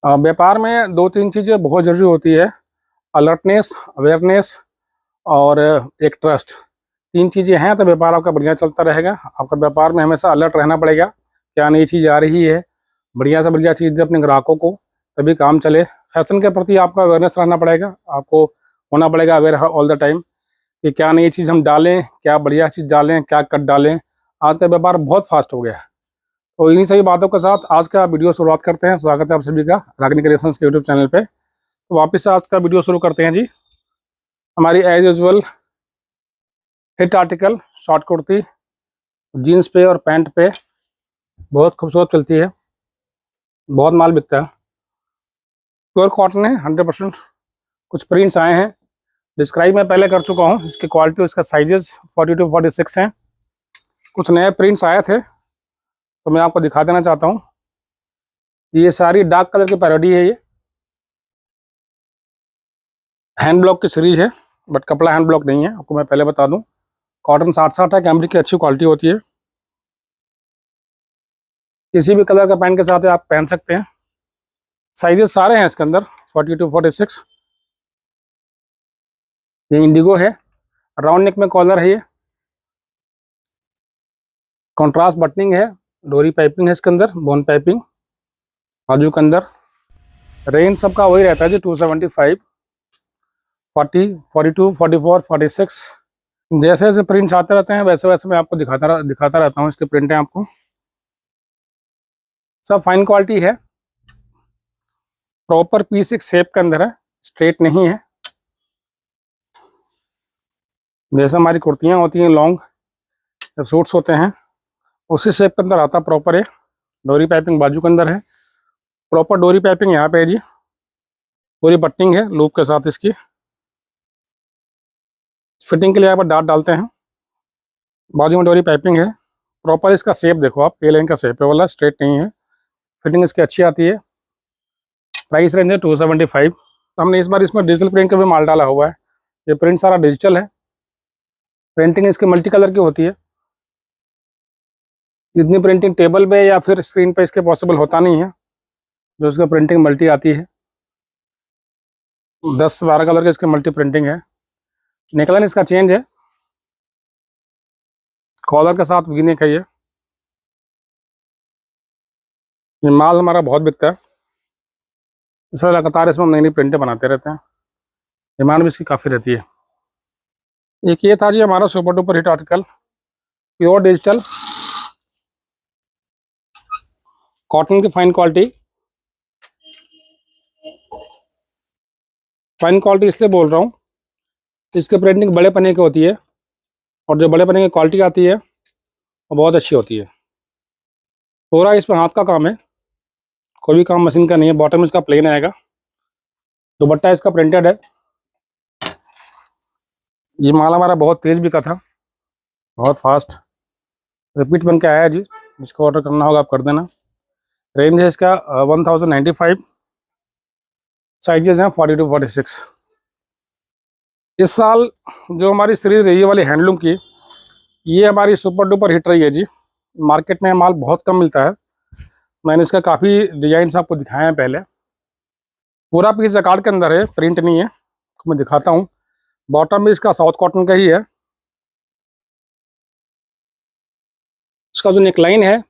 व्यापार में दो तीन चीज़ें बहुत ज़रूरी होती है। अलर्टनेस, अवेयरनेस और एक ट्रस्ट। तीन चीज़ें हैं तो व्यापार आपका बढ़िया चलता रहेगा। आपका व्यापार में हमेशा अलर्ट रहना पड़ेगा, क्या नई चीज़ आ रही है, बढ़िया से बढ़िया चीज़ दे अपने ग्राहकों को, तभी काम चले। फैशन के प्रति आपका अवेयरनेस रहना पड़ेगा, आपको होना पड़ेगा अवेयर ऑल द टाइम कि क्या नई चीज़ हम डालें, क्या बढ़िया चीज़ डालें, क्या कट डालें। आज का व्यापार बहुत फास्ट हो गया है। तो इन्हीं सभी बातों के साथ आज का वीडियो शुरुआत करते हैं। स्वागत है आप सभी का रागिनी क्रिएशंस के यूट्यूब चैनल पे। तो वापस से आज का वीडियो शुरू करते हैं जी। हमारी as usual hit article short kurti jeans पे और पैंट पे बहुत खूबसूरत चलती है, बहुत माल बिकता है। प्योर कॉटन है 100%। कुछ प्रिंट्स आए हैं, डिस्क्राइब मैं पहले कर चुका हूँ। इसकी क्वालिटी और इसका साइजेस 42 to 46 हैं। कुछ नए प्रिंट्स आए थे तो मैं आपको दिखा देना चाहता हूँ। ये सारी डार्क कलर की पैरोडी है। ये हैंड ब्लॉक की सीरीज है, बट कपड़ा हैंड ब्लॉक नहीं है, आपको मैं पहले बता दूं। कॉटन 60-60 है, कैमरिक की अच्छी क्वालिटी होती है। किसी भी कलर का पैंट के साथ आप पहन सकते हैं। साइजेस सारे हैं इसके अंदर 42 to 46। ये इंडिगो है, राउंड नेक में कॉलर है। ये कॉन्ट्रास्ट बटनिंग है, डोरी पाइपिंग है इसके अंदर, बोन पाइपिंग बाजू के अंदर। रेंज सबका वही रहता है जी 275, 40, 42, 44, 46। जैसे जैसे प्रिंट्स आते रहते हैं वैसे वैसे मैं आपको दिखाता रहता हूँ। इसके प्रिंट हैं आपको सब फाइन क्वालिटी है, प्रॉपर पीस एक शेप के अंदर है, स्ट्रेट नहीं है। जैसे हमारी कुर्तियाँ होती हैं लॉन्ग सूट्स होते हैं, उसी शेप के अंदर आता प्रॉपर है। डोरी पाइपिंग बाजू के अंदर है, प्रॉपर डोरी पाइपिंग यहाँ पे है जी। पूरी बटनिंग है लूप के साथ। इसकी फिटिंग के लिए यहाँ पर डाट डालते हैं, बाजू में डोरी पाइपिंग है। प्रॉपर इसका शेप देखो आप, ए लाइन का शेप है वाला, स्ट्रेट नहीं है। फिटिंग इसकी अच्छी आती है। प्राइस रेंज है 275। तो हमने इस बार इसमें डिजिटल प्रिंट का भी माल डाला हुआ है। ये प्रिंट सारा डिजिटल है, प्रिंटिंग इसकी मल्टी कलर की होती है। जितनी प्रिंटिंग टेबल पे या फिर स्क्रीन पे इसके पॉसिबल होता नहीं है, जो इसका प्रिंटिंग मल्टी आती है। 10-12 कलर की इसकी मल्टी प्रिंटिंग है। नेकलाइन इसका चेंज है, कॉलर के साथ वीनेक है। ये माल हमारा बहुत बिकता है, इसलिए लगातार इसमें हम नई नई प्रिंटें बनाते रहते हैं। डिमांड भी इसकी काफ़ी रहती है। एक ये था जी हमारा super duper hit article, pure digital cotton की फाइन क्वालिटी। फाइन क्वालिटी इसलिए बोल रहा हूँ, इसकी प्रिंटिंग बड़े पन्ने की होती है, और जो बड़े पन्ने की क्वालिटी आती है वो बहुत अच्छी होती है। पूरा इसमें हाथ का काम है, कोई भी काम मशीन का नहीं है। बॉटम इसका प्लेन आएगा, दुपट्टा इसका प्रिंटेड है। ये माल हमारा बहुत तेज़ बिका था, बहुत फास्ट रिपीट बन के आया है जी। जिसको ऑर्डर करना होगा आप कर देना। रेंज है इसका 1095। साइजेस हैं 42 to 46। इस साल जो हमारी सीरीज रही है वाली हैंडलूम की, ये हमारी सुपर डुपर हिट रही है जी। मार्केट में माल बहुत कम मिलता है। मैंने इसका काफ़ी डिजाइन आपको दिखाए हैं पहले। पूरा पीस जकार्ड के अंदर है, प्रिंट नहीं है। मैं दिखाता हूँ। बॉटम भी इसका साउथ कॉटन का ही है। इसका जो नेकलाइन है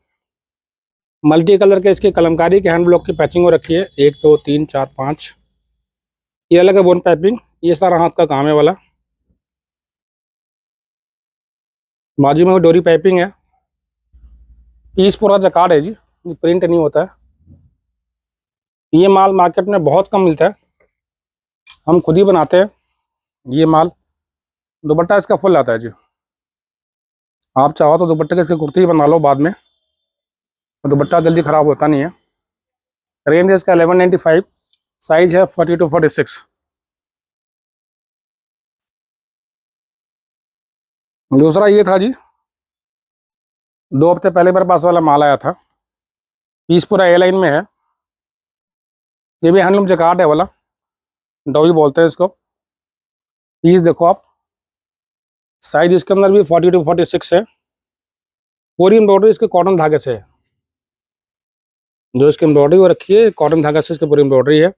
मल्टी कलर के, इसके कलमकारी के हैंड ब्लॉक की पैचिंग हो रखी है। 1 2 3 4 5। ये अलग है बोन पाइपिंग, ये सारा हाथ का काम है वाला। बाजू में डोरी पाइपिंग है। पीस पूरा जकार्ड है जी, प्रिंट नहीं होता है। ये माल मार्केट में बहुत कम मिलता है, हम खुद ही बनाते हैं ये माल। दुपट्टा इसका फुल आता है जी। आप चाहो तो दुपट्टे के इसकी कुर्ती ही बना लो बाद में, दुपट्टा जल्दी ख़राब होता नहीं है। रेंज है इसका 1195। साइज है 40 to 46। दूसरा ये था जी, 2 हफ्ते पहले मेरे पास वाला माल आया था। पीस पूरा ए लाइन में है। ये भी हैंडलूम जकार्ड है वाला, डॉवी बोलते हैं इसको। पीस देखो आप, साइज इसके अंदर भी 40 to 46 है। पूरी एम्ब्रॉयडरी इसके कॉटन धागे से है। जो इसकी एम्ब्रॉयडरी हो रखी है कॉटन धागा से इसकी पूरी एम्ब्रॉयडरी है,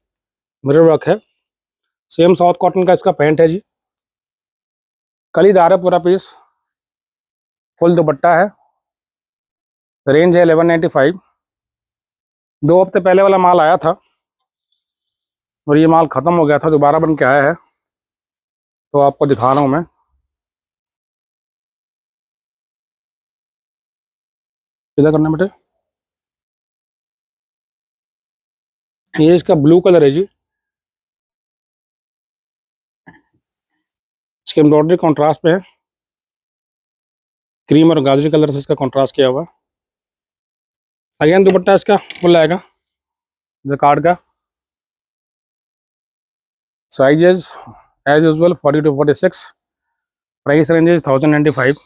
मिरर वर्क है। सेम साउथ कॉटन का इसका पैंट है जी, कलीदार है पूरा पीस, फुल दुपट्टा है। रेंज है 1195। 2 हफ्ते पहले वाला माल आया था और ये माल ख़त्म हो गया था, दोबारा बन के आया है तो आपको दिखा रहा हूँ मैं। सीधा करना बेटे। ये इसका ब्लू कलर है जी, इसकी एम्ब्रॉयडरी कॉन्ट्रास्ट पे है, क्रीम और गाजरी कलर से इसका कॉन्ट्रास्ट किया हुआ। अगेन दुपट्टा इसका फुल आएगा जकार्ड का। Sizes as usual 40 to 46। Price range is 1095।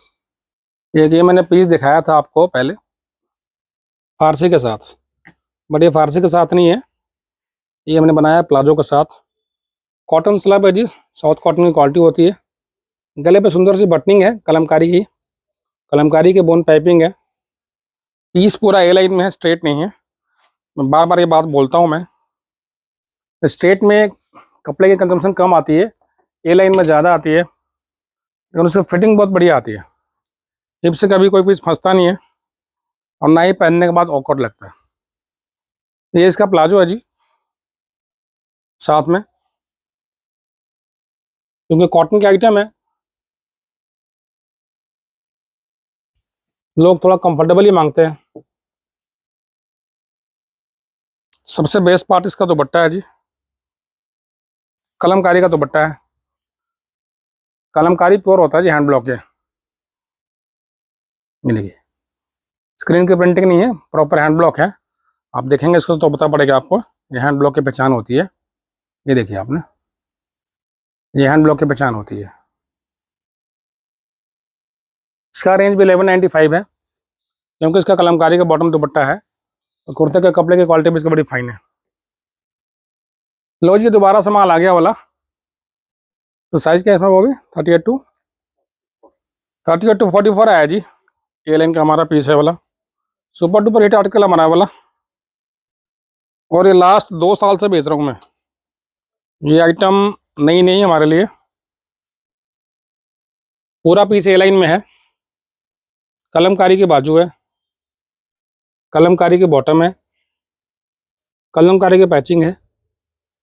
ये मैंने पीस दिखाया था आपको पहले फारसी के साथ, बट ये फारसी के साथ नहीं है, ये हमने बनाया प्लाजो के साथ। कॉटन स्लब है जी, साउथ कॉटन की क्वालिटी होती है। गले पे सुंदर सी बटनिंग है कलमकारी की, कलमकारी की बोन पाइपिंग है। पीस पूरा ए लाइन में है, स्ट्रेट नहीं है। मैं बार बार ये बात बोलता हूँ मैं, स्ट्रेट में कपड़े की कंजम्पशन कम आती है, ए लाइन में ज़्यादा आती है, लेकिन उससे फिटिंग बहुत बढ़िया आती है। हिप से कभी कोई पीस फंसता नहीं है और ना ही पहनने के बाद ऑकवर्ड लगता है। ये इसका प्लाजो है जी साथ में, क्योंकि कॉटन के आइटम है, लोग थोड़ा कंफर्टेबल ही मांगते हैं। सबसे बेस्ट पार्ट इसका दुपट्टा है जी, कलमकारी का दुपट्टा है। कलमकारी प्योर होता है जी, हैंड ब्लॉक के। ये देखिए, स्क्रीन की प्रिंटिंग नहीं है, प्रॉपर हैंड ब्लॉक है। आप देखेंगे इसको तो पता पड़ेगा आपको, ये हैंड ब्लॉक की पहचान होती है। ये देखिए आपने, ये हैंड ब्लॉक की पहचान होती है। इसका रेंज भी 1195 है, क्योंकि इसका कलमकारी का बॉटम दुपट्टा है और कुर्ते के कपड़े की क्वालिटी भी इसकी बड़ी फाइन है। लो जी, दोबारा से माल आ गया वाला। तो साइज क्या है इसमें, वो भी 38 to 44 आया जी। ए लाइन का हमारा पीस है वाला, सुपर डुपर हिट आर्टिकल हमारा वाला, और ये लास्ट 2 साल से बेच रहा हूँ मैं। ये आइटम नई नहीं है हमारे लिए। पूरा पीस ए लाइन में है, कलमकारी की बाजू है, कलमकारी की बॉटम है, कलमकारी की पैचिंग है,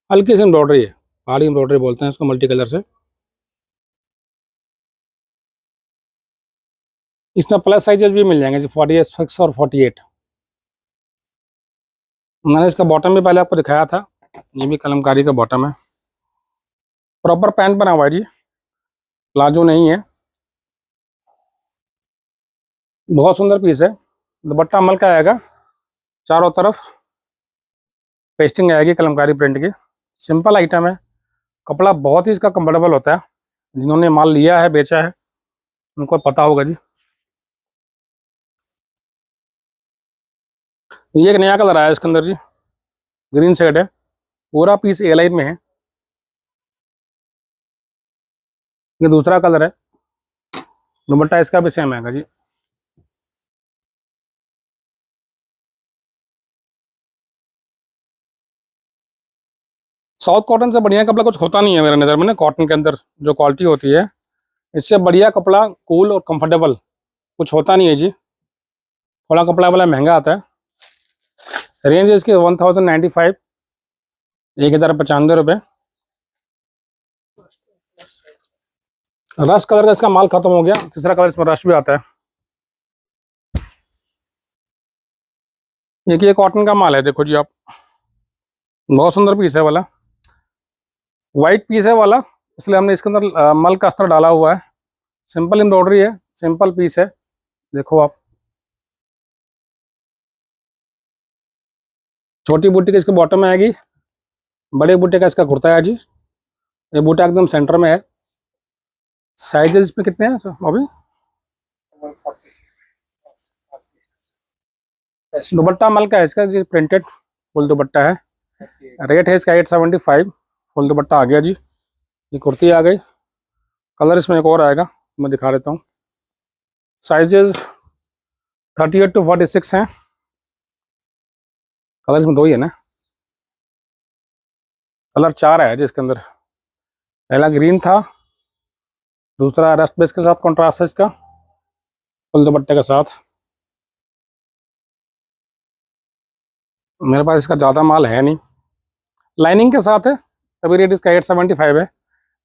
हल्की सी एम्ब्रॉयडरी है, पहाड़ी एम्ब्रॉयडरी बोलते हैं इसको, मल्टी कलर से। इसमें प्लस साइजेस भी मिल जाएंगे जी, 46 और 48। मैंने इसका बॉटम भी पहले आपको दिखाया था, ये भी कलमकारी का बॉटम है। प्रॉपर पैंट बना हुआ है जी, प्लाजो नहीं है। बहुत सुंदर पीस है। दुपट्टा अमल का आएगा, चारों तरफ पेस्टिंग आएगी कलमकारी प्रिंट की। सिंपल आइटम है, कपड़ा बहुत ही इसका कंफर्टेबल होता है। जिन्होंने माल लिया है, बेचा है, उनको पता होगा जी। ये एक नया कलर आया है इसके अंदर जी, ग्रीन शेड है, पूरा पीस ए लाइन में है। ये दूसरा कलर है, दुपट्टा इसका भी सेम आएगा जी। साउथ कॉटन से बढ़िया कपड़ा कुछ होता नहीं है मेरे नज़र में ना। कॉटन के अंदर जो क्वालिटी होती है, इससे बढ़िया कपड़ा कूल और कंफर्टेबल कुछ होता नहीं है जी। थोड़ा कपड़ा वाला महंगा आता है। रेंज इसकी 1095, 1095 रुपये। रश कलर का इसका माल खत्म हो गया, तीसरा कलर इसमें रश भी आता है। ये कॉटन का माल है, देखो जी आप, बहुत सुंदर पीस है वाला, वाइट पीस है वाला, इसलिए हमने इसके अंदर मल का अस्तर डाला हुआ है। सिंपल एम्ब्रॉयडरी है, सिंपल पीस है, देखो आप। छोटी बूटी का इसके बॉटम में आएगी, बड़े बूटे का इसका कुर्ता है जी। ये बूटा एकदम सेंटर में है। साइजेस इसमें कितने हैं अभी? दुपट्टा मल का है इसका जी, प्रिंटेड फुल दुपट्टा है। रेट है इसका 875। फुल दुपट्टा आ गया जी। ये कुर्ती आ गई, कलर इसमें एक और आएगा, मैं दिखा देता हूँ। साइजेस 38 to 46 हैं। कलर इसमें 2 ही है ना, कलर 4 है जिसके अंदर। पहला ग्रीन था, दूसरा रस्ट बेस के साथ कॉन्ट्रास्ट है इसका, फुल दुपट्टे के साथ। मेरे पास इसका ज़्यादा माल है नहीं, लाइनिंग के साथ है तभी रेट इसका 875 है।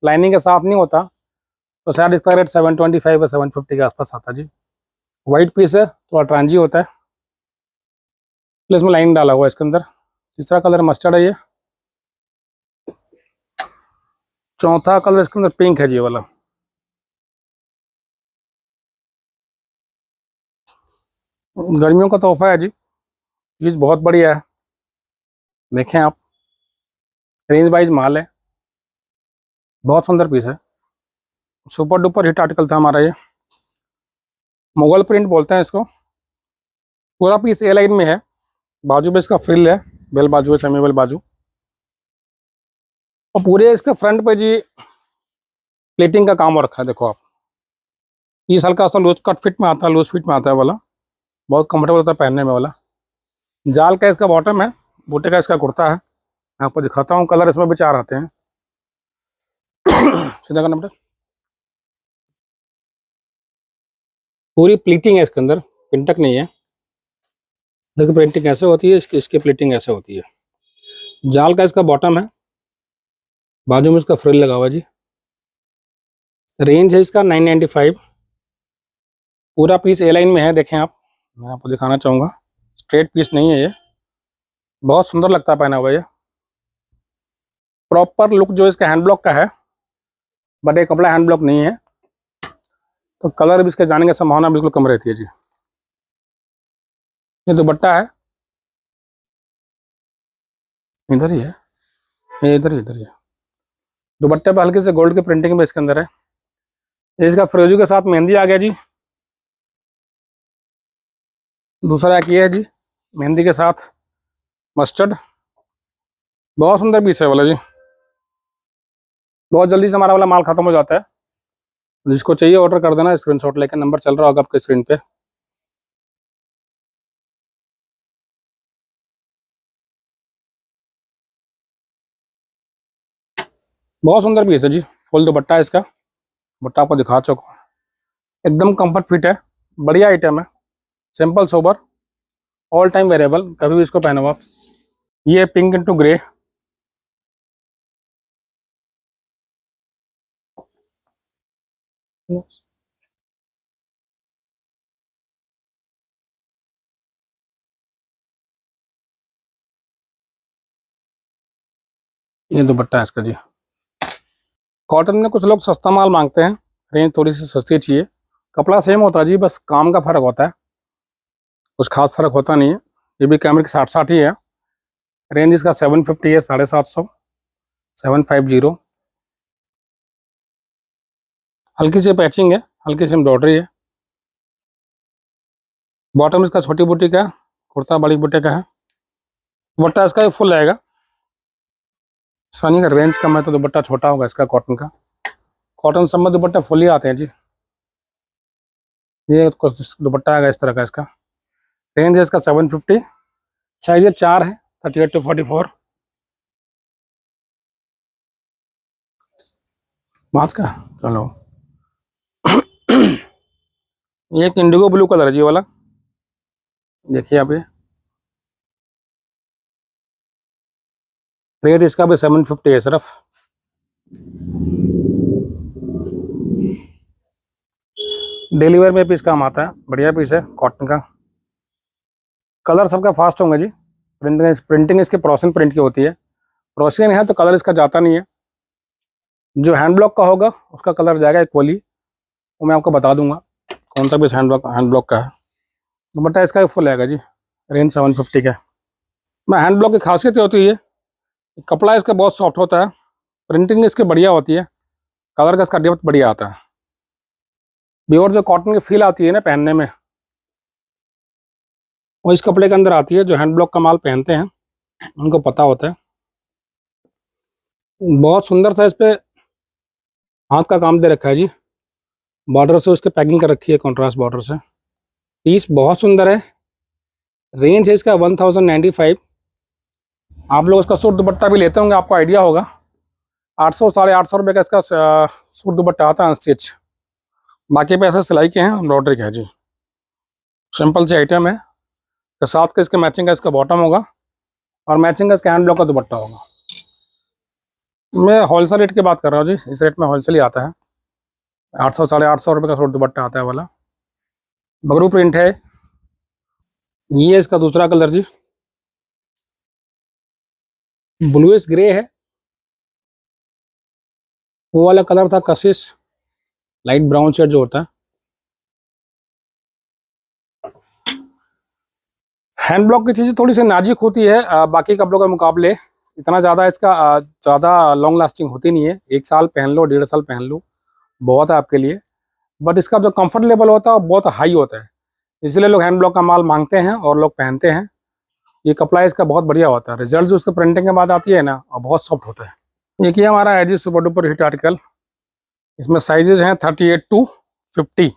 लाइनिंग के साथ नहीं होता तो शायद इसका रेट 725 या 750 के आसपास आता जी। वाइट पीस है, थोड़ा ट्रांजी होता है, इसलिए इसमें लाइन डाला हुआ है इसके अंदर। तीसरा कलर मस्टर्ड है ये। चौथा कलर इसके अंदर पिंक है जी वाला। गर्मियों का तोहफा है जी, चीज़ बहुत बढ़िया है। देखें आप, रेंज वाइज माल है, बहुत सुंदर पीस है, सुपर डुपर हिट आर्टिकल था हमारा ये। मुगल प्रिंट बोलते हैं इसको। पूरा पीस ए लाइन में है, बाजू पे इसका फ्रिल है, बेल बाजू है, सेमी बेल बाजू। और पूरे इसके फ्रंट पे जी प्लेटिंग का काम हो रखा है। देखो आप, पीस हल्का सा लूज कट फिट में आता है, लूज फिट में आता है वाला, बहुत कंफर्टेबल होता है पहनने में वाला। जाल का इसका बॉटम है, बूटे का इसका कुर्ता है। मैं आपको दिखाता हूँ, कलर इसमें भी 4 आते हैं। सीधा करना बेटा। पूरी प्लीटिंग है इसके अंदर, पिंटक नहीं है। देखो प्रिंटिंग ऐसे होती है, इसकी प्लीटिंग ऐसे होती है। जाल का इसका बॉटम है, बाजू में इसका फ्रिल लगा हुआ जी। रेंज है इसका 995। पूरा पीस ए लाइन में है, देखें आप, मैं आपको दिखाना चाहूँगा। स्ट्रेट पीस नहीं है ये, बहुत सुंदर लगता है पहना हुआ ये। प्रॉपर लुक जो इसका हैंड ब्लॉक का है, बट ये कपड़ा हैंड ब्लॉक नहीं है, तो कलर भी इसके जाने की संभावना बिल्कुल कम रहती है जी। ये दुपट्टा है, इधर ही है, ये इधर ही है। दुपट्टे पे हल्के से गोल्ड की प्रिंटिंग भी इसके अंदर है। इसका फ्रोजू के साथ मेहंदी आ गया जी। दूसरा एक ये है जी, मेहंदी के साथ मस्टर्ड, बहुत सुंदर पीस है वाला जी। बहुत जल्दी से हमारा वाला माल खत्म हो जाता है, जिसको चाहिए ऑर्डर कर देना, स्क्रीनशॉट लेकर, नंबर चल रहा होगा आपके स्क्रीन पे। बहुत सुंदर पीस है जी, फुल दुपट्टा है इसका, दुपट्टा आपको दिखा चुका हूं। एकदम कंफर्ट फिट है, बढ़िया आइटम है, simple sober, all time wearable, कभी भी इसको पहनो आप। ये पिंक इंटू ग्रे, ये दुपट्टा है इसका जी। कॉटन में कुछ लोग सस्ता माल मांगते हैं, रेंज थोड़ी सी सस्ती चाहिए। कपड़ा सेम होता है जी, बस काम का फर्क होता है, कुछ खास फर्क होता नहीं है। ये भी कैमरे की 60-60 ही है। रेंज इसका 750 है, 750, 750। हल्की सी पैचिंग है, हल्की सी एम्ब्रॉयडरी है। बॉटम इसका छोटी बूटी का है, कुर्ता बड़ी बूटे का है। दुपट्टा इसका फुल आएगा, सनी का रेंज कम है तो दुपट्टा छोटा होगा इसका कॉटन का। कॉटन सब में दुपट्टा फुल ही आते हैं जी। ये कुछ दुपट्टा आएगा इस तरह का इसका। रेंज है इसका 750, साइज 4 है, 38 to 44। बात का चलो। ये एक इंडिगो ब्लू कलर है जी वाला, देखिए आप। ये रेट इसका भी 750 है सिर्फ। डेली वेयर में पीस काम आता है, बढ़िया पीस है कॉटन का। कलर सबका फास्ट होंगे जी। प्रिंटिंग इसकी प्रोसन प्रिंट की होती है, प्रोसन है तो कलर इसका जाता नहीं है। जो हैंड ब्लॉक का होगा उसका कलर जाएगा इक्वली, वो मैं आपको बता दूंगा कौन सा पीस हैंड ब्लॉक का है। दुपट्टा इसका फुल आएगा जी, रेंज 750 का। मैं हैंड ब्लॉक की खासियत होती है, कपड़ा इसका बहुत सॉफ्ट होता है, प्रिंटिंग इसकी बढ़िया होती है, कलर का इसका डेप्थ बढ़िया आता है। प्योर जो कॉटन की फील आती है ना पहनने में, वो इस कपड़े के अंदर आती है। जो हैंड ब्लॉक का माल पहनते हैं उनको पता होता है। बहुत सुंदर सा इस पे हाथ का काम दे रखा है जी, बॉर्डर से उसके पैकिंग कर रखी है, कॉन्ट्रास्ट बॉर्डर से। पीस बहुत सुंदर है। रेंज है इसका 1095। आप लोग इसका सूट दुपट्टा भी लेते होंगे, आपको आइडिया होगा। 800 850 रुपये का इसका सूट दुपट्टा आता है अनस्टिच। बाकी पैसे सिलाई के हैं, एम्ब्रॉयडरी के हैं जी। सिंपल सी आइटम है। तो साथ के इसके मैचिंग का इसका बॉटम होगा और मैचिंग का इसका हैंड ब्लॉक का दुपट्टा होगा। मैं होलसेल रेट की बात कर रहा हूँ जी, इस रेट में होलसेल ही आता है। 800 850 रुपये का सूट दुपट्टा आता है वाला। बगरू प्रिंट है। ये इसका दूसरा कलर जी, ब्लूइश ग्रे है। वो वाला कलर था कशिश लाइट ब्राउन शेड जो होता है। हैंड ब्लॉक की चीज़ें थोड़ी सी नाजुक होती है बाकी कपड़ों के मुकाबले। इतना ज़्यादा इसका ज़्यादा लॉन्ग लास्टिंग होती नहीं है। 1 साल पहन लो, 1.5 साल पहन लो, बहुत है आपके लिए। बट इसका जो कंफर्ट लेवल होता है वो बहुत हाई होता है, इसलिए लोग हैंड ब्लॉक का माल मांगते हैं और लोग पहनते हैं। ये कपड़ा इसका बहुत बढ़िया होता है। रिजल्ट जो उसका प्रिंटिंग के बाद आती है ना, और बहुत सॉफ्ट होता है। ये कि हमारा है जी सुपर डुपर हिट आर्टिकल। इसमें साइजेज हैं 38 to 50,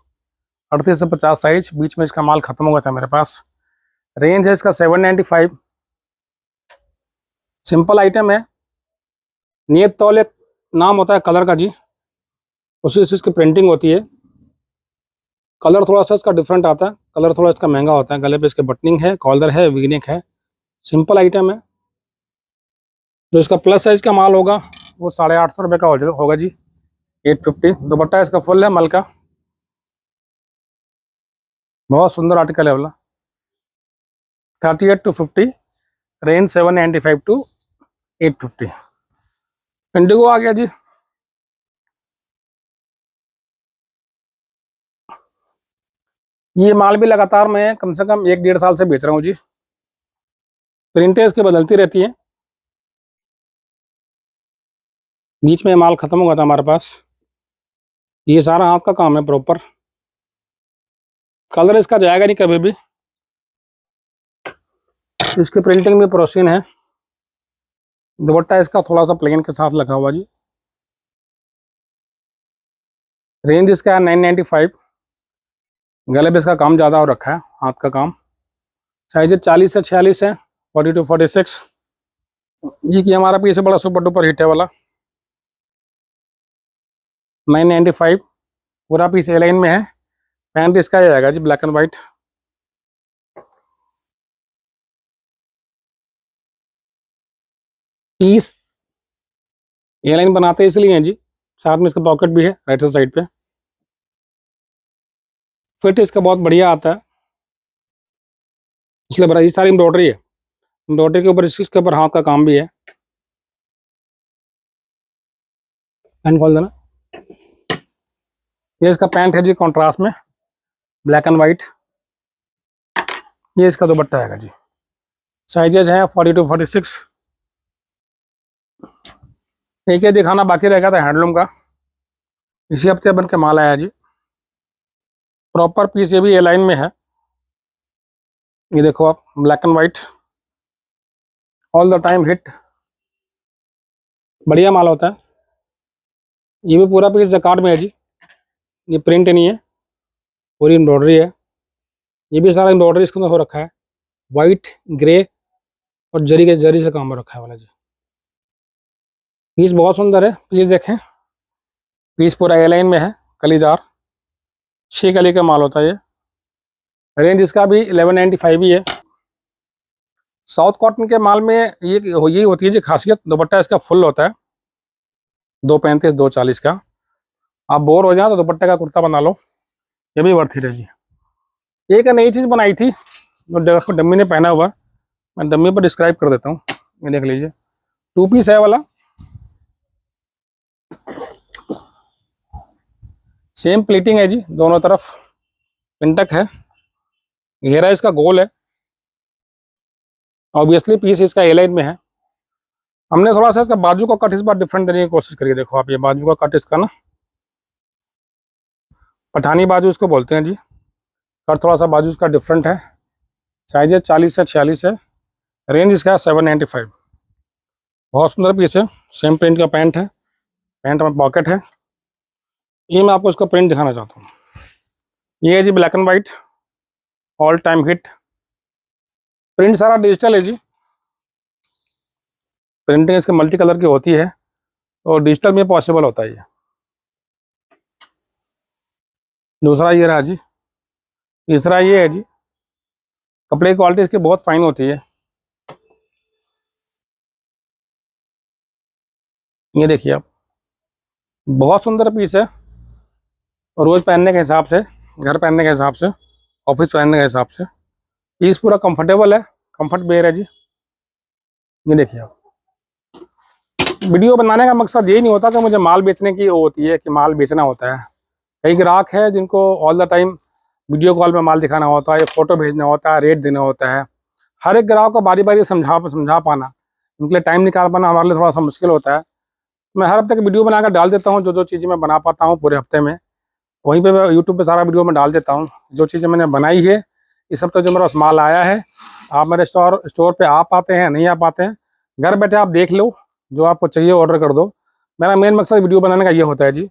38 से 50 साइज। बीच में इसका माल खत्म हो गया था मेरे पास। रेंज है इसका 795। सिंपल आइटम है। नियत तौल एक नाम होता है कलर का जी, उसी से इसकी प्रिंटिंग होती है। कलर थोड़ा सा इसका डिफरेंट आता है, कलर थोड़ा इसका महंगा होता है। गले पे इसके बटनिंग है, कॉलर है, वीनेक है। सिंपल आइटम है। जो इसका प्लस साइज का माल होगा वो 850 रुपये का होगा जी, 850। दुपट्टा इसका फुल है मल का। बहुत सुंदर आर्टिकल है वाला। 38 to 50, रेंज 795 to 850। इंडिगो आ गया जी। ये माल भी लगातार मैं कम से कम 1-1.5 साल से बेच रहा हूँ जी। प्रिंटें इसके बदलती रहती हैं। बीच में माल खत्म हो गया था हमारे पास। ये सारा हाथ का काम है प्रॉपर। कलर इसका जाएगा नहीं कभी भी। इसकी प्रिंटिंग भी प्रोसीन है। दुपट्टा इसका थोड़ा सा प्लेन के साथ लगा हुआ जी। रेंज इसका है 995। गले पे इसका काम ज़्यादा हो रखा है, हाथ का काम। साइज 40 से 46 है, 40 to 46। ये कि हमारा पीछे बड़ा सुपर डुपर हिट है वाला। 995 पूरा पीस ए लाइन में है। पैंट इसका ही आएगा जी, black and white. Piece a line बनाते इसलिए हैं जी, साथ में इसका पॉकेट भी है राइट साइड पे। फिट इसका बहुत बढ़िया आता है, इसलिए बड़ा। ये सारी एम्ब्रॉयडरी है। एम्ब्रॉयडरी के ऊपर इसके ऊपर हाथ का काम भी है। पैंट खोल देना। ये इसका पैंट है जी, कॉन्ट्रास्ट में ब्लैक एंड वाइट। ये इसका दुपट्टा आएगा जी। साइजेज हैं 40 to 46। एक ही दिखाना बाकी रह गया था हैंडलूम का, इसी हफ्ते बन के माल आया जी। प्रॉपर पीस ये भी ए लाइन में है। ये देखो आप, black and white, all the time hit, बढ़िया माल होता है। ये भी पूरा पीस जकार्ड में है जी। ये प्रिंट नहीं है, पूरी एम्ब्रॉयडरी है। ये भी सारा एम्ब्रॉयडरी इसके अंदर हो रखा है, वाइट, ग्रे और जरी से काम हो रखा है वाला जी। पीस बहुत सुंदर है। पीस देखें, पीस पूरा ए लाइन में है, कलीदार 6 कली का माल होता है ये। रेंज इसका भी 1195 ही है। साउथ कॉटन के माल में यही होती है जी खासियत। दुपट्टा इसका फुल होता है, 235 240 का। आप बोर हो जाए तो दुपट्टे का कुर्ता बना लो, ये भी वर्थ इट है जी। एक नई चीज़ बनाई थी जो डम्मी ने पहना हुआ, मैं डम्मी पर डिस्क्राइब कर देता हूँ। ये देख लीजिए, 2 पीस है वाला। सेम प्लीटिंग है जी, दोनों तरफ पिंटक है। घेरा इसका गोल है। ऑब्वियसली पीस इसका ए लाइन में है। हमने थोड़ा सा इसका बाजू का कट इस बार डिफरेंट देने की कोशिश करी है। देखो आप, ये बाजू का कट इसका ना पठानी बाजू इसको बोलते हैं जी। कट थोड़ा सा बाजू इसका डिफरेंट है। साइज है 40 से 46 है। रेंज इसका है 795। बहुत सुंदर पीस है। सेम प्रिंट का पैंट है, पैंट में पॉकेट है। ये मैं आपको इसका प्रिंट दिखाना चाहता हूँ। ये है जी black and white, all time hit. Print सारा डिजिटल है जी। प्रिंटिंग इसके मल्टी कलर की होती है और डिजिटल में पॉसिबल होता है ये। दूसरा ये रहा जी। तीसरा ये है जी, कपड़े की क्वालिटी इसकी बहुत फाइन होती है। ये देखिए आप, बहुत सुंदर पीस है। रोज पहनने के हिसाब से, घर पहनने के हिसाब से, ऑफिस पहनने के हिसाब से पीस पूरा कंफर्टेबल है, कंफर्ट वेयर है जी। ये देखिए आप, वीडियो बनाने का मकसद ये नहीं होता कि मुझे माल बेचने की वो होती है कि माल बेचना होता है। कई ग्राहक है जिनको all the time video call पे माल दिखाना होता है, या फोटो भेजना होता है, रेट देना होता है। हर एक ग्राहक को बारी बारी समझा पाना, उनके लिए टाइम निकाल पाना हमारे लिए थोड़ा सा मुश्किल होता है। मैं हर हफ्ते की वीडियो बनाकर डाल देता हूँ, जो जो चीज़ें मैं बना पाता हूँ पूरे हफ्ते में, वहीं पे मैं यूट्यूब पे सारा वीडियो में डाल देता हूँ। जो चीज़ें मैंने बनाई है इस हफ्ते, जो मेरे पास माल आया है, आप मेरे स्टोर पे आ पाते हैं, नहीं आ पाते हैं, घर बैठे आप देख लो, जो आपको चाहिए ऑर्डर कर दो। मेरा मेन मकसद वीडियो बनाने का ये होता है जी।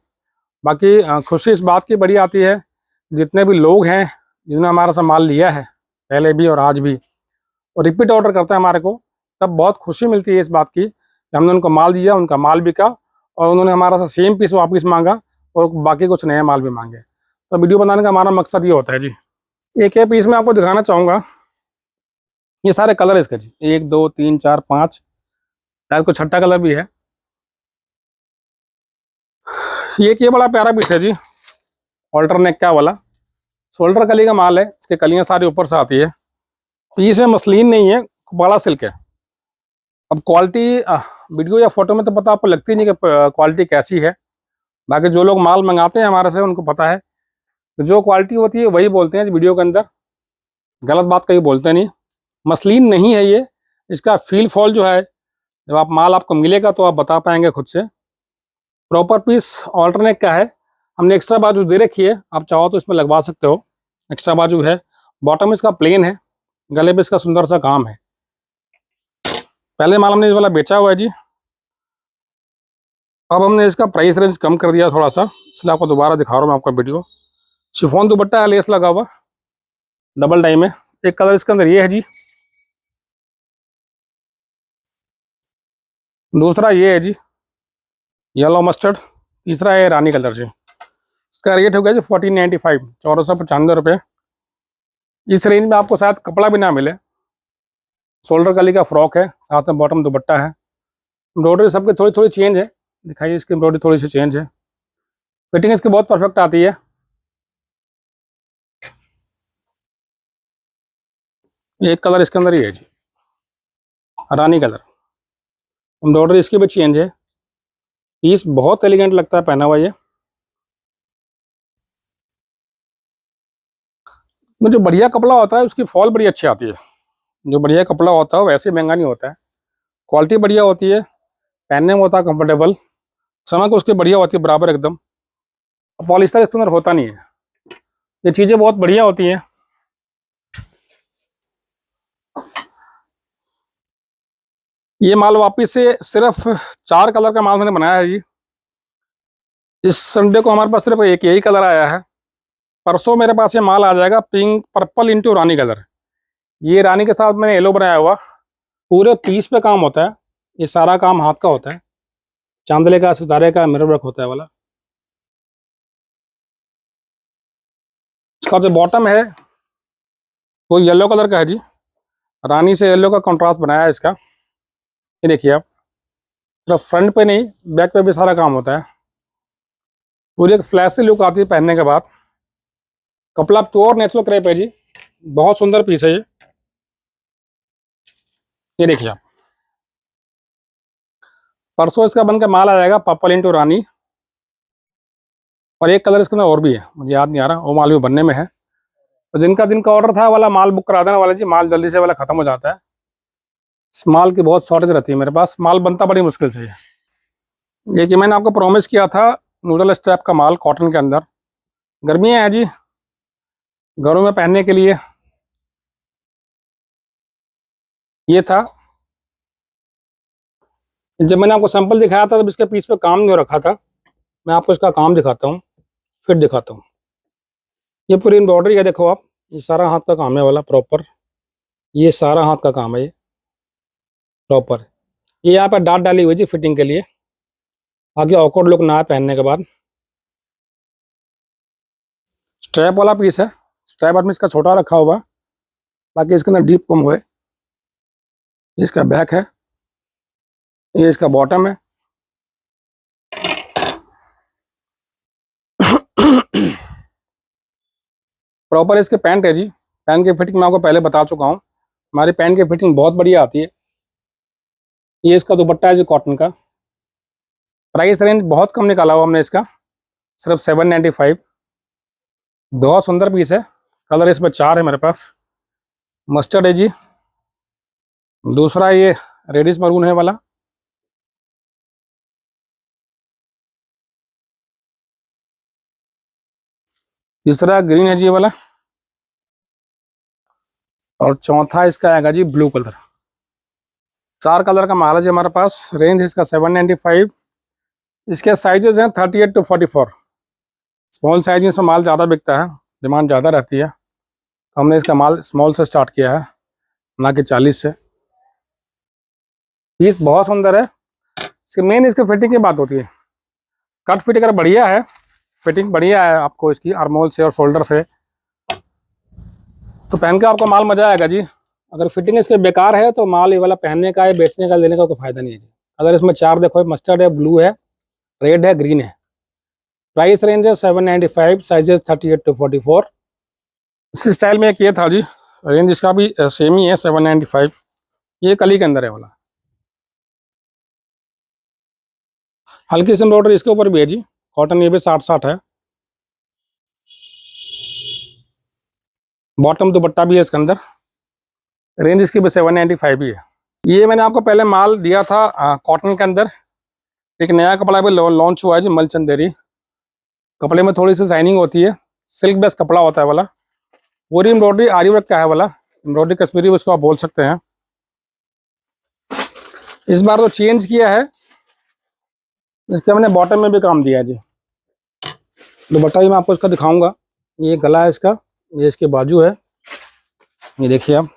बाकी खुशी इस बात की बड़ी आती है, जितने भी लोग हैं जिन्होंने हमारा से माल लिया है पहले भी और आज भी, और रिपीट ऑर्डर करते हैं हमारे को, तब बहुत खुशी मिलती है इस बात की कि हमने उनको माल दिया, उनका माल बिका और उन्होंने हमारा से सेम पीस वापस मांगा और बाकी कुछ नया माल भी मांगे। तो वीडियो बनाने का हमारा मकसद ये होता है जी। एक एक पीस में आपको दिखाना चाहूँगा, ये सारे कलर है इसके जी, 1 2 3 4 5, शायद कोई छठा कलर भी है। ये बड़ा प्यारा पीस है जी, ऑल्टरनेक का वाला, शोल्डर कली का माल है, इसकी कलियां सारी ऊपर से आती है। पीस है, मसलिन नहीं है, बड़ा सिल्क है। अब क्वालिटी वीडियो या फोटो में तो पता आपको लगती नहीं कि क्वालिटी कैसी है। बाकी जो लोग माल मंगाते हैं हमारे से, उनको पता है कि जो क्वालिटी होती है वही बोलते हैं वीडियो के अंदर, गलत बात कहीं बोलते नहीं। मसलिन नहीं है ये, इसका फील फॉल जो है, जब आप माल आपको मिलेगा तो आप बता पाएंगे खुद से। प्रॉपर पीस ऑल्टरनेट का है, हमने एक्स्ट्रा बाजू दे रखी है, आप चाहो तो इसमें लगवा सकते हो, एक्स्ट्रा बाजू है। बॉटम इसका प्लेन है, गले पे इसका सुंदर सा काम है। पहले माल हमने इस वाला बेचा हुआ है जी, अब हमने इसका प्राइस रेंज कम कर दिया थोड़ा सा, इसलिए आपको दोबारा दिखा रहा हूँ मैं आपका वीडियो। शिफॉन दुपट्टा है, लेस लगा हुआ, डबल डाई में। एक कलर इसके अंदर ये है जी, दूसरा ये है जी येलो मस्टर्ड, तीसरा है रानी कलर जी। इसका रेट हो गया जी 1495, 1495 रुपये। इस रेंज में आपको शायद कपड़ा भी ना मिले। शोल्डर कली का फ्रॉक है, साथ में बॉटम दुपट्टा है। एम्ब्रॉयडरी सबकी थोड़ी थोड़ी चेंज है, दिखाइए इसकी एम्ब्रॉयडरी थोड़ी सी चेंज है। फिटिंग इसकी बहुत परफेक्ट आती है। एक कलर इसके अंदर ही है जी, रानी कलर। एम्ब्रॉयडरी इसकी भी चेंज है। पीस बहुत एलिगेंट लगता है पहना हुआ ये। जो बढ़िया कपड़ा होता है उसकी फॉल बड़ी अच्छी आती है। जो बढ़िया कपड़ा होता है वैसे महंगा नहीं होता है, क्वालिटी बढ़िया होती है, पहनने में होता है कंफर्टेबल, समझ को उसकी बढ़िया होती है बराबर एकदम। पॉलिस्टर इसके अंदर होता नहीं है, ये चीज़ें बहुत बढ़िया होती हैं। ये माल वापिस से सिर्फ 4 कलर का माल मैंने बनाया है जी। इस संडे को हमारे पास सिर्फ एक यही कलर आया है। परसों मेरे पास ये माल आ जाएगा पिंक पर्पल इंटू रानी कलर। ये रानी के साथ मैंने येलो बनाया हुआ। पूरे पीस पे काम होता है, ये सारा काम हाथ का होता है, चांदले का, सितारे का, मिरर वर्क होता है वाला। इसका जो बॉटम है वो येलो कलर का है जी, रानी से येलो का कंट्रास्ट बनाया है इसका। ये देखिए आप, सिर्फ फ्रंट पे नहीं बैक पे भी सारा काम होता है। पूरी एक फ्लैशी लुक आती है पहनने के बाद। कपड़ा प्योर नेचुरल क्रेप है जी, बहुत सुंदर पीस है ये। ये देखिए आप, परसों इसका बनकर माल आ जाएगा पर्पल इंटू रानी। और एक कलर इसके अंदर और भी है, मुझे याद नहीं आ रहा, वो माल भी बनने में है। तो जिनका जिनका ऑर्डर था वाला माल बुक करा देना वाला जी, माल जल्दी से वाला खत्म हो जाता है। इस माल की बहुत शॉर्टेज रहती है मेरे पास, माल बनता बड़ी मुश्किल से है। ये कि मैंने आपको प्रॉमिस किया था नूडल स्ट्रैप का माल कॉटन के अंदर। गर्मियाँ हैं जी, घरों में पहनने के लिए ये था। जब मैंने आपको सैंपल दिखाया था तब इसके पीस पे काम नहीं रखा था, मैं आपको इसका काम दिखाता हूँ, फिर दिखाता हूँ। ये पूरी एम्ब्रॉयडरी है, देखो आप, ये सारा हाथ का काम है वाला प्रॉपर, ये सारा हाथ का काम है ये प्रॉपर। ये यहाँ पर डाट डाली हुई जी फिटिंग के लिए, ताकि ऑकवर्ड लुक ना आए पहनने के बाद। स्ट्रैप वाला पीस है, स्ट्रैप में इसका छोटा रखा हुआ ताकि इसके अंदर डीप कम हुए। इसका बैक है, ये इसका बॉटम है। प्रॉपर इसके पैंट है जी। पैंट की फिटिंग मैं आपको पहले बता चुका हूँ, हमारी पैंट की फिटिंग बहुत बढ़िया आती है। ये इसका दुपट्टा है जी कॉटन का। प्राइस रेंज बहुत कम निकाला हुआ हमने इसका, सिर्फ 795। बहुत सुंदर पीस है। कलर इसमें 4 है मेरे पास। मस्टर्ड है जी, दूसरा ये रेडिश मरून है वाला, तीसरा ग्रीन है जी वाला, और चौथा इसका आएगा जी ब्लू कलर। 4 कलर का माल है जी हमारे पास। रेंज है इसका 795। इसके साइजेस हैं 38 to 44। स्मॉल साइज में इसमें माल ज़्यादा बिकता है, डिमांड ज़्यादा रहती है, तो हमने इसका माल स्मॉल से स्टार्ट किया है, ना कि 40 से। पीस बहुत सुंदर है। इसके मेन इसके फिटिंग की बात होती है। कट फिट अगर बढ़िया है, फिटिंग बढ़िया है आपको इसकी आर्मोल से और शोल्डर से, तो पहन के आपको माल मजा आएगा जी। अगर फिटिंग इसके बेकार है तो माल ये वाला पहनने का है, बेचने का, लेने का कोई फायदा नहीं है जी। अगर इसमें 4 देखो, मस्टर्ड है, ब्लू है, रेड है, ग्रीन है। प्राइस रेंज है 795, साइजेस 38 to 44। इस स्टाइल में एक ये था जी, रेंज इसका भी सेम ही है 795। ये कली के अंदर है वाला। हल्की सी एम्ब्रॉयडरी इसके ऊपर भी है जी, कॉटन, ये भी 60-60 है। बॉटम दुपट्टा भी है इसके अंदर। रेंज इसकी भी 795 ही है। ये मैंने आपको पहले माल दिया था कॉटन के अंदर। एक नया कपड़ा भी लॉन्च हुआ है जी, मलचंदेरी। कपड़े में थोड़ी सी शाइनिंग होती है, सिल्क बेस कपड़ा होता है वाला। पूरी एम्ब्रॉयडरी आरी वर्क का है वाला, एम्ब्रॉयडरी कश्मीरी उसको आप बोल सकते हैं। इस बार तो चेंज किया है, इसके मैंने बॉटम में भी काम दिया है जी। दुपट्टा भी मैं आपको इसका दिखाऊंगा। ये गला है इसका, ये इसकी बाजू है, ये देखिए आप।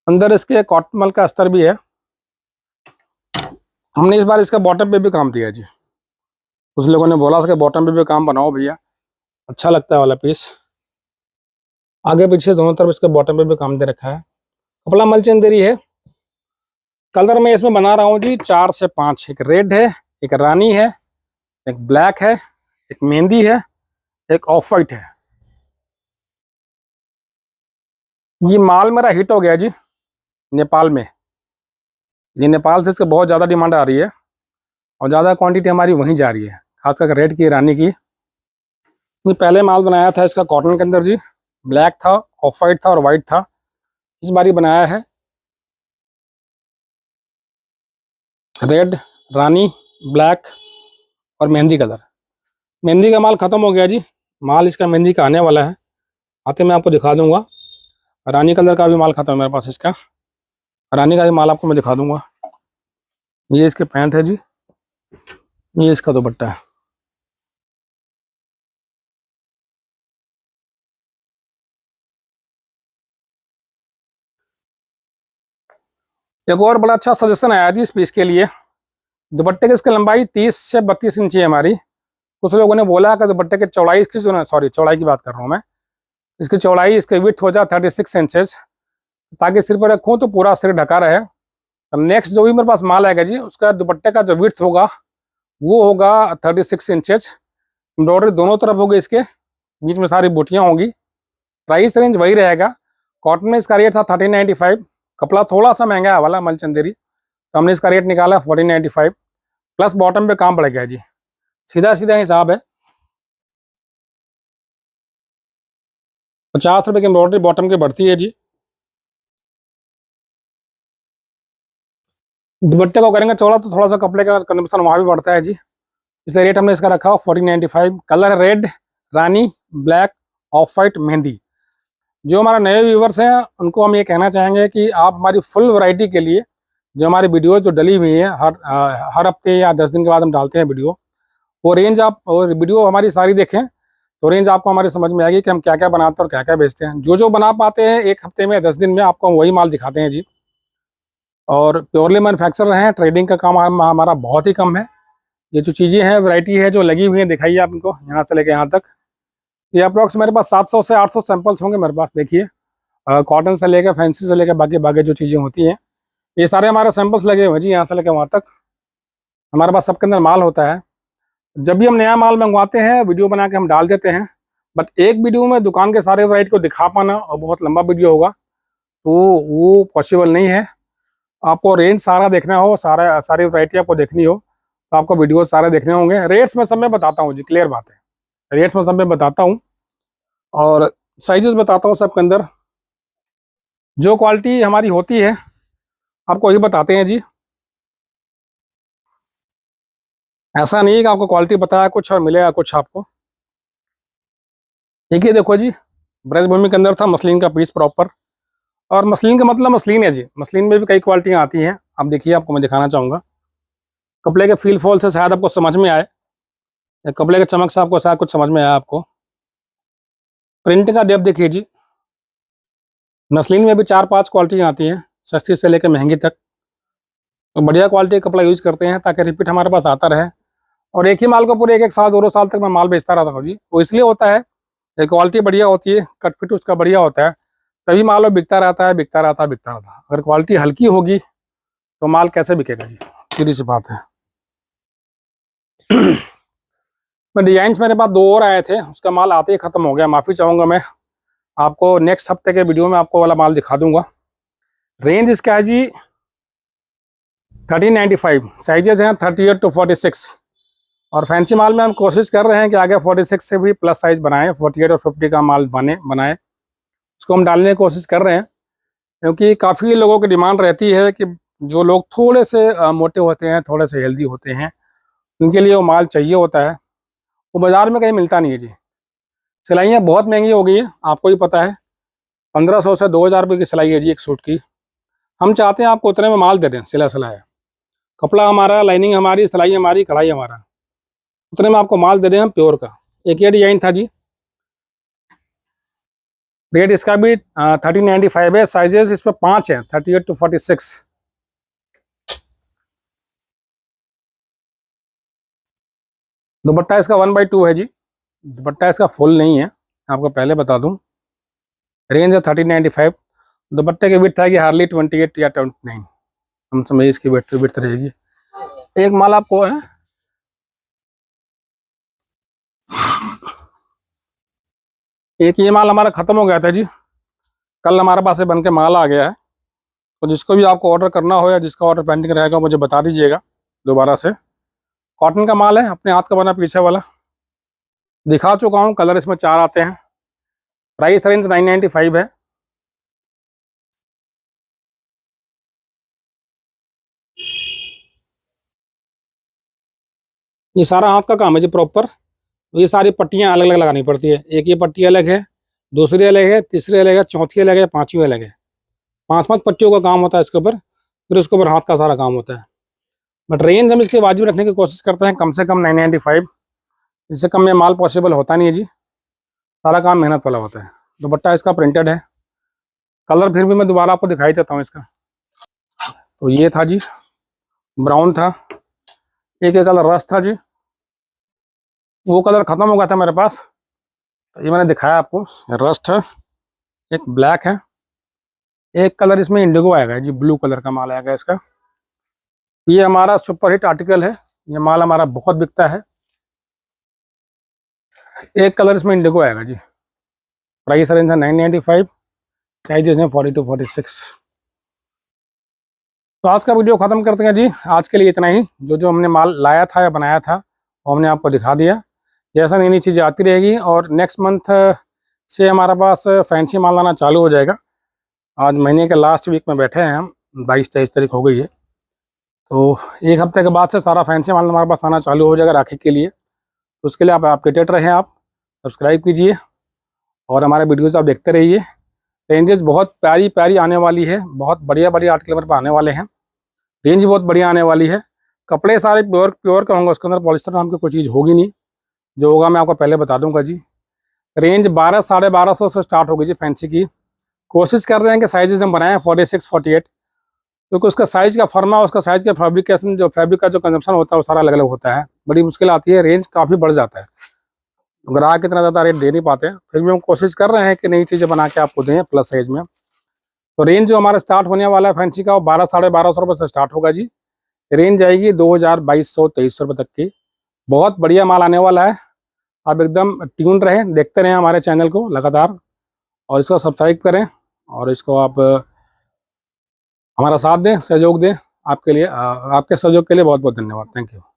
अंदर इसके कॉटन मल का अस्तर भी है। हमने इस बार इसका बॉटम पे भी काम दिया है जी। कुछ लोगों ने बोला था कि बॉटम पे भी काम बनाओ भैया, अच्छा लगता है वाला पीस। आगे पीछे दोनों तरफ इसके बॉटम पे भी काम दे रखा है। कपड़ा मलचंदेरी है। कलर मैं इसमें बना रहा हूँ जी 4 से 5। एक रेड है, एक रानी है, एक ब्लैक है, एक मेहंदी है, एक ऑफ वाइट है। ये माल मेरा हिट हो गया जी नेपाल में। ये नेपाल से इसका बहुत ज़्यादा डिमांड आ रही है, और ज़्यादा क्वांटिटी हमारी वहीं जा रही है, खासकर रेड की, रानी की। ये पहले माल बनाया था इसका कॉटन के अंदर जी, ब्लैक था, ऑफ वाइट था और वाइट था। इस बार ही बनाया है रेड, रानी, ब्लैक और मेहंदी कलर। मेहंदी का माल ख़त्म हो गया जी, माल इसका मेहंदी का आने वाला है, आते मैं आपको दिखा दूंगा। रानी कलर का भी माल ख़त्म है मेरे पास इसका, रानी का भी माल आपको मैं दिखा दूंगा। ये इसके पैंट है जी, ये इसका दुपट्टा है। एक और बड़ा अच्छा सजेशन आया जी इस पीस के लिए। दुपट्टे की इसकी लंबाई 30 से 32 इंची है हमारी। कुछ लोगों ने बोला कि दुपट्टे की चौड़ाई इसकी, सॉरी चौड़ाई की बात कर रहा हूँ मैं, इसकी चौड़ाई, इसकी विड्थ हो जाए 36 इंचेस, ताकि सिर पर रखूँ तो पूरा सिर ढका रहे। नेक्स्ट जो भी मेरे पास माल आएगा जी, उसका दुपट्टे का जो विड्थ होगा वो होगा 36 इंचेस। एम्ब्रॉयडरी दोनों तरफ होगी, इसके बीच में सारी बूटियाँ होंगी। प्राइस रेंज वही रहेगा। कॉटन में इसका रेट था 1395। कपड़ा थोड़ा सा महंगा है वाला मलचंदेरी, तो हमने इसका रेट निकाला 1495, प्लस बॉटम पे काम पड़ गया जी। सीधा सीधा हिसाब है। 50 रुपये की एम्ब्रॉयडरी बॉटम की बढ़ती है जी। दुपट्टे को करेंगे चौड़ा तो थोड़ा सा कपड़े का कंजम्पशन वहाँ भी बढ़ता है जी, इसलिए रेट हमने इसका रखा 1495। Colour red, Rani, black, of white, mehndi. जो हमारे नए व्यूवर्स हैं उनको हम ये कहना चाहेंगे कि आप हमारी फुल वैरायटी के लिए, जो हमारी वीडियोज़ जो डली हुई है हर हफ्ते या 10 दिन के बाद हम डालते हैं वीडियो, वो रेंज आप और वीडियो हमारी सारी देखें, तो रेंज आपको हमारी समझ में आएगी कि हम क्या क्या बनाते हैं और क्या क्या बेचते हैं। जो जो बना पाते हैं 1 हफ्ते में 10 दिन में आपको हम वही माल दिखाते हैं जी। और प्योरली मैन्युफैक्चरर हैं, ट्रेडिंग का काम हमारा बहुत ही कम है। ये जो चीज़ें हैं, वैरायटी है जो लगी हुई है, दिखाइए आप इनको यहाँ से लेके यहाँ तक। ये अप्रॉक्स मेरे पास 700 से 800 सैंपल्स होंगे मेरे पास। देखिए कॉटन से लेकर फैंसी से लेकर बाकी बाकी जो चीज़ें होती हैं, ये सारे हमारे सैंपल्स लगे हुए हैं जी, यहाँ से लेकर वहाँ तक। हमारे पास सबके अंदर माल होता है। जब भी हम नया माल मंगवाते हैं वीडियो बना के हम डाल देते हैं, बट एक वीडियो में दुकान के सारे वैरायटी को दिखा पाना और बहुत लंबा वीडियो होगा तो वो पॉसिबल नहीं है। आपको रेंज सारा देखना हो, सारी वैरायटी आपको देखनी हो तो आपको वीडियो सारे देखने होंगे। रेट्स में सब मैं बताता हूँ जी, क्लियर बात है। रेट्स में सब मैं बताता हूँ और साइजेस बताता हूँ सबके अंदर। जो क्वालिटी हमारी होती है आपको वही बताते हैं जी। ऐसा नहीं है कि आपको क्वालिटी बताया कुछ और मिलेगा कुछ आपको। एक ही देखो जी, ब्रजभूमि के अंदर था मसलिन का पीस प्रॉपर। और मसलिन का मतलब मसलिन है जी, मसलिन में भी कई क्वालिटियाँ आती हैं। आप देखिए, आपको मैं दिखाना चाहूँगा। कपड़े के फील फॉल से शायद आपको समझ में आए, या कपड़े के चमक से आपको शायद कुछ समझ में आया आपको। प्रिंट का डेप्थ देखिए जी, मसलिन में भी 4-5 क्वालिटियाँ आती हैं, सस्ती से लेकर महंगी तक। तो बढ़िया क्वालिटी का कपड़ा यूज़ करते हैं ताकि रिपीट हमारे पास आता रहे। और एक ही माल को पूरे 1-1 साल 2-2 साल तक मैं माल बेचता रहता हूँ जी। वो इसलिए होता है कि क्वालिटी बढ़िया होती है, कट फिट उसका बढ़िया होता है, तभी माल वो बिकता रहता है, बिकता रहता है, बिकता रहता है। अगर क्वालिटी हल्की होगी तो माल कैसे बिकेगा जी, सीधी सी बात है। मैं डिजाइन मेरे पास 2 और आए थे, उसका माल आते ही खत्म हो गया, माफ़ी चाहूँगा मैं। आपको नेक्स्ट हफ्ते के वीडियो में आपको वाला माल दिखा दूंगा। रेंज इसका है जी 1395, साइजेज हैं 38 to 46। और फैंसी माल में हम कोशिश कर रहे हैं कि आगे 46 से भी प्लस साइज बनाएं, 48 और 50 का माल बनाएं। उसको हम डालने की कोशिश कर रहे हैं, क्योंकि काफ़ी लोगों की डिमांड रहती है कि जो लोग थोड़े से मोटे होते हैं, थोड़े से हेल्दी होते हैं, उनके लिए वो माल चाहिए होता है। वो बाज़ार में कहीं मिलता नहीं है जी। सिलाइयाँ बहुत महंगी हो गई है, आपको ही पता है। 1500 से 2000 रुपये की सिलाई है जी एक सूट की। हम चाहते हैं आपको उतने में माल दे दें, सिला सिलाया। कपड़ा हमारा, लाइनिंग हमारी, सिलाई हमारी, कढ़ाई हमारा, उतने में आपको माल दे दें हम प्योर का। एक ये डिजाइन था जी। रेट इसका भी 1395 है। साइजेस इसमें 5 हैं, 38 to 46। दुपट्टा इसका 1/2 है जी। दुपट्टा इसका फुल नहीं है, आपको पहले बता दूं। रेंज है 1395। दुपट्टे की विड्थ आएगी हार्डली 28 या 29, हम समझिए इसकी विड्थ रहेगी। एक माल आपको है, एक ये माल हमारा खत्म हो गया था जी, कल हमारे पास से बन के माल आ गया है। तो जिसको भी आपको ऑर्डर करना हो या जिसका ऑर्डर पेंडिंग रहेगा मुझे बता दीजिएगा दोबारा से। कॉटन का माल है, अपने हाथ का बना पीछे वाला, दिखा चुका हूँ। कलर इसमें 4 आते हैं। प्राइस रेंज 995 है। ये सारा हाथ का काम है जी प्रॉपर। ये सारी पट्टियाँ अलग अलग लगानी पड़ती है। एक ये पट्टी अलग है, दूसरी अलग है, तीसरी अलग है, चौथी अलग है, पांचवी अलग है। 5-5 पट्टियों का काम होता है इसके ऊपर, फिर उसके ऊपर हाथ का सारा काम होता है। बट रेंज हम इसकी वाजिब रखने की कोशिश करते हैं, कम से कम 995। इससे कम में माल पॉसिबल होता नहीं है जी, सारा काम मेहनत वाला होता है। दुपट्टा इसका प्रिंटेड है। कलर फिर भी मैं दोबारा आपको दिखाई देता हूँ इसका। तो ये था जी, ब्राउन था। एक कलर रस्ट था जी, वो कलर खत्म हो गया था मेरे पास, तो ये मैंने दिखाया आपको। रस्ट है, एक ब्लैक है, एक कलर इसमें इंडिगो आएगा जी, ब्लू कलर का माल आएगा इसका। ये हमारा सुपर हिट आर्टिकल है, ये माल हमारा बहुत बिकता है। एक कलर इसमें इंडिगो आएगा जी। प्राइस रेंज है 995, साइजेस हैं 40 to 46। तो आज का वीडियो ख़त्म करते हैं जी। आज के लिए इतना ही। जो जो हमने माल लाया था या बनाया था वो हमने आपको दिखा दिया। जैसा नई नई चीज़ें आती रहेगी, और नेक्स्ट मंथ से हमारे पास फैंसी माल आना चालू हो जाएगा। आज महीने के लास्ट वीक में बैठे हैं हम, 22-23 तारीख हो गई है। तो एक हफ्ते के बाद से सारा फैंसी माल हमारे पास आना चालू हो जाएगा राखी के लिए। तो उसके लिए आप अपडेटेड रहें, आप सब्सक्राइब कीजिए और हमारे वीडियोज़ आप देखते रहिए। रेंजेस बहुत प्यारी प्यारी आने वाली है, बहुत बढ़िया बढ़िया आर्टिकल हमारे पास आने वाले हैं। रेंज बहुत बढ़िया आने वाली है। कपड़े सारे प्योर प्योर के होंगे, उसके अंदर पॉलिस्टर नाम की कोई चीज़ होगी नहीं। जो होगा मैं आपको पहले बता दूंगा जी। रेंज 12 साढ़े 1200 से स्टार्ट होगी जी फैंसी की। कोशिश कर रहे हैं कि साइजेस हम बनाएं 46 48, क्योंकि उसका साइज़ का फर्मा, उसका साइज़ का फैब्रिकेशन, जो फैब्रिक का जो कंजप्शन होता है वो सारा अलग अलग होता है, बड़ी मुश्किल आती है, रेंज काफ़ी बढ़ जाता है, ग्राहक इतना ज़्यादा रेट दे नहीं पाते हैं। फिर भी हम कोशिश कर रहे हैं कि नई चीज़ें बना के आपको दें प्लस साइज में। तो रेंज जो हमारा स्टार्ट होने वाला है फैंसी का, वो 12 साढ़े 1200 रुपये से स्टार्ट होगा जी। रेंज जाएगी 2200-2300 रुपये तक की। बहुत बढ़िया माल आने वाला है, आप एकदम ट्यून रहें, देखते रहें हमारे चैनल को लगातार, और इसको सब्सक्राइब करें, और इसको आप हमारा साथ दें, सहयोग दें। आपके लिए आपके सहयोग के लिए बहुत बहुत धन्यवाद। Thank you.